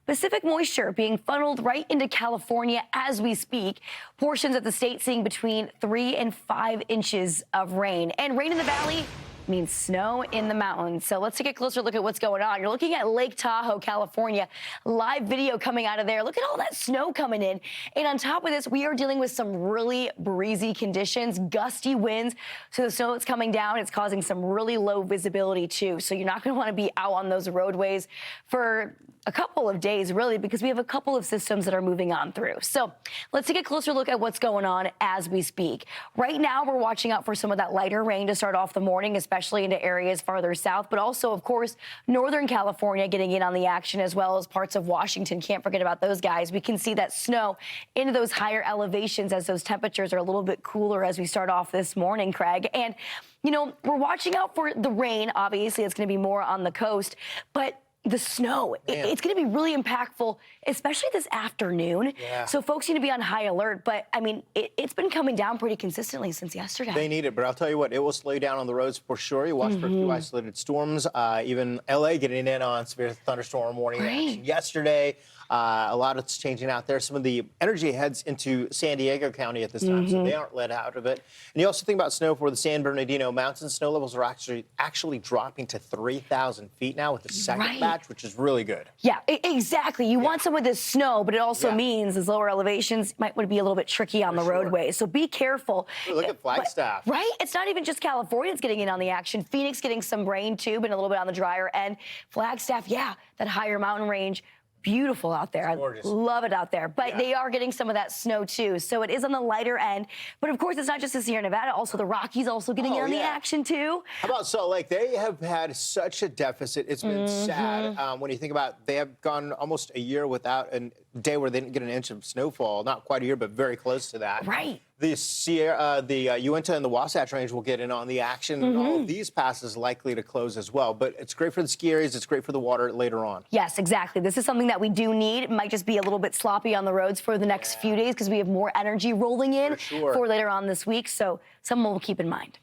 Pacific moisture being funneled right into California as we speak. Portions of the state seeing between 3 and 5 inches of rain. And rain in the valley means snow in the mountains. So let's take a closer look at what's going on. You're looking at Lake Tahoe, California. Live video coming out of there. Look at all that snow coming in. And on top of this, we are dealing with some really breezy conditions, gusty winds. So the snow that's coming down, it's causing some really low visibility too. So you're not going to want to be out on those roadways for a couple of days, really, because we have a couple of systems that are moving on through. So let's take a closer look at what's going on as we speak. Right now, we're watching out for some of that lighter rain to start off the morning, especially into areas farther south, but also, of course, Northern California getting in on the action, as well as parts of Washington. Can't forget about those guys. We can see that snow into those higher elevations as those temperatures are a little bit cooler as we start off this morning, Craig. And, you know, we're watching out for the rain. Obviously, it's going to be more on the coast, but the snow, it's going to be really impactful, especially this afternoon. Yeah. So folks need to be on high alert. But, I mean, it's been coming down pretty consistently since yesterday. They need it, but I'll tell you what, it will slow you down on the roads for sure. You watch for a few isolated storms, even L.A. getting in on severe thunderstorm warning action yesterday. A lot is changing out there. Some of the energy heads into San Diego County at this time, so they aren't let out of it. And you also think about snow for the San Bernardino Mountains. Snow levels are actually dropping to 3,000 feet now with the second batch, which is really good. Yeah, exactly. You want some of this snow, but it also means those lower elevations might be a little bit tricky on the roadway. So be careful. Look at Flagstaff. Right? It's not even just California that's getting in on the action. Phoenix getting some rain, too, but a little bit on the drier end. Flagstaff, that higher mountain range. Beautiful out there. I love it out there. But they are getting some of that snow, too. So it is on the lighter end. But, of course, it's not just the Sierra Nevada. Also, the Rockies also getting in on the action, too. How about Salt Lake? They have had such a deficit. It's been sad. When you think about they have gone almost a year without a day where they didn't get an inch of snowfall. Not quite a year, but very close to that. Right. The Sierra, the Uinta and the Wasatch Range will get in on the action. And all of these passes likely to close as well. But it's great for the ski areas. It's great for the water later on. Yes, exactly. This is something that we do need. It might just be a little bit sloppy on the roads for the next few days because we have more energy rolling in for later on this week. So something we'll keep in mind.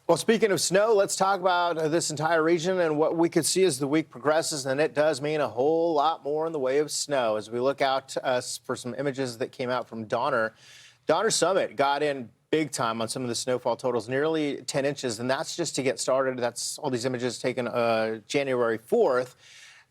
Well, speaking of snow, let's talk about this entire region and what we could see as the week progresses, and it does mean a whole lot more in the way of snow. As we look out for some images that came out from Donner Summit got in big time on some of the snowfall totals, nearly 10 inches, and that's just to get started. That's all these images taken January 4th.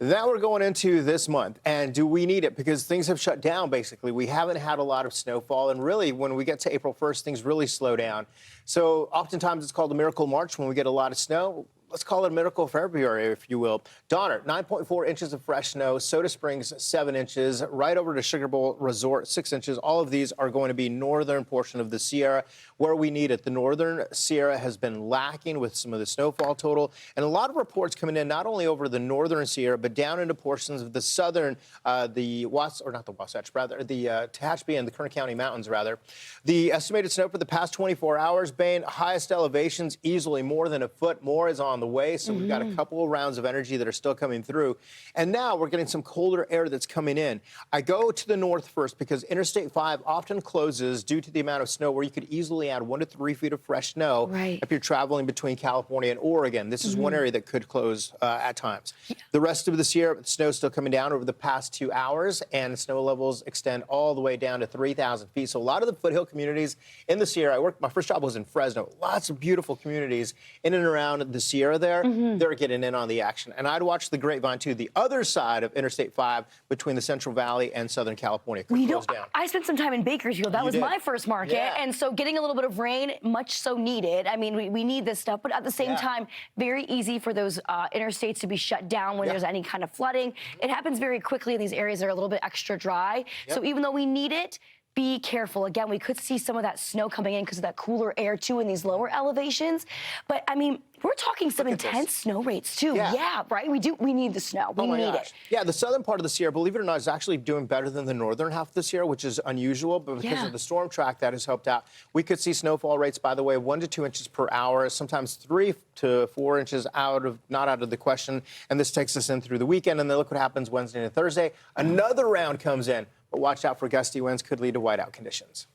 Now we're going into this month, and do we need it? Because things have shut down, basically. We haven't had a lot of snowfall, and really, when we get to April 1st, things really slow down. So oftentimes it's called a miracle March when we get a lot of snow. Let's call it a miracle February, if you will. Donner, 9.4 inches of fresh snow. Soda Springs, 7 inches. Right over to Sugar Bowl Resort, 6 inches. All of these are going to be northern portion of the Sierra where we need it. The northern Sierra has been lacking with some of the snowfall total. And a lot of reports coming in not only over the northern Sierra, but down into portions of the southern, the Tehachapi and the Kern County Mountains, rather. The estimated snow for the past 24 hours, Bain, highest elevations, easily more than a foot more is on the way. So we've got a couple of rounds of energy that are still coming through. And now we're getting some colder air that's coming in. I go to the north first because Interstate 5 often closes due to the amount of snow where you could easily add 1 to 3 feet of fresh snow if you're traveling between California and Oregon. This is one area that could close at times. The rest of the Sierra, snow still coming down over the past 2 hours, and snow levels extend all the way down to 3,000 feet. So a lot of the foothill communities in the Sierra, my first job was in Fresno. Lots of beautiful communities in and around the Sierra there. They're getting in on the action. And I'd watch the Grapevine, too, the other side of Interstate 5 between the Central Valley and Southern California. Close down. I spent some time in Bakersfield. That was my first market. And so getting a little bit of rain, much so needed. I mean, we need this stuff. But at the same time, very easy for those interstates to be shut down when there's any kind of flooding. It happens very quickly in these areas that are a little bit extra dry. So even though we need it, be careful. Again, we could see some of that snow coming in because of that cooler air, too, in these lower elevations. But, I mean, we're talking some intense snow rates, too. Yeah, right? We need the snow. We need it. Yeah, the southern part of the Sierra, believe it or not, is actually doing better than the northern half of the Sierra, which is unusual. But because of the storm track, that has helped out. We could see snowfall rates, by the way, 1 to 2 inches per hour, sometimes 3 to 4 inches not out of the question. And this takes us in through the weekend. And then look what happens Wednesday and Thursday. Another round comes in. But watch out for gusty winds, could lead to whiteout conditions.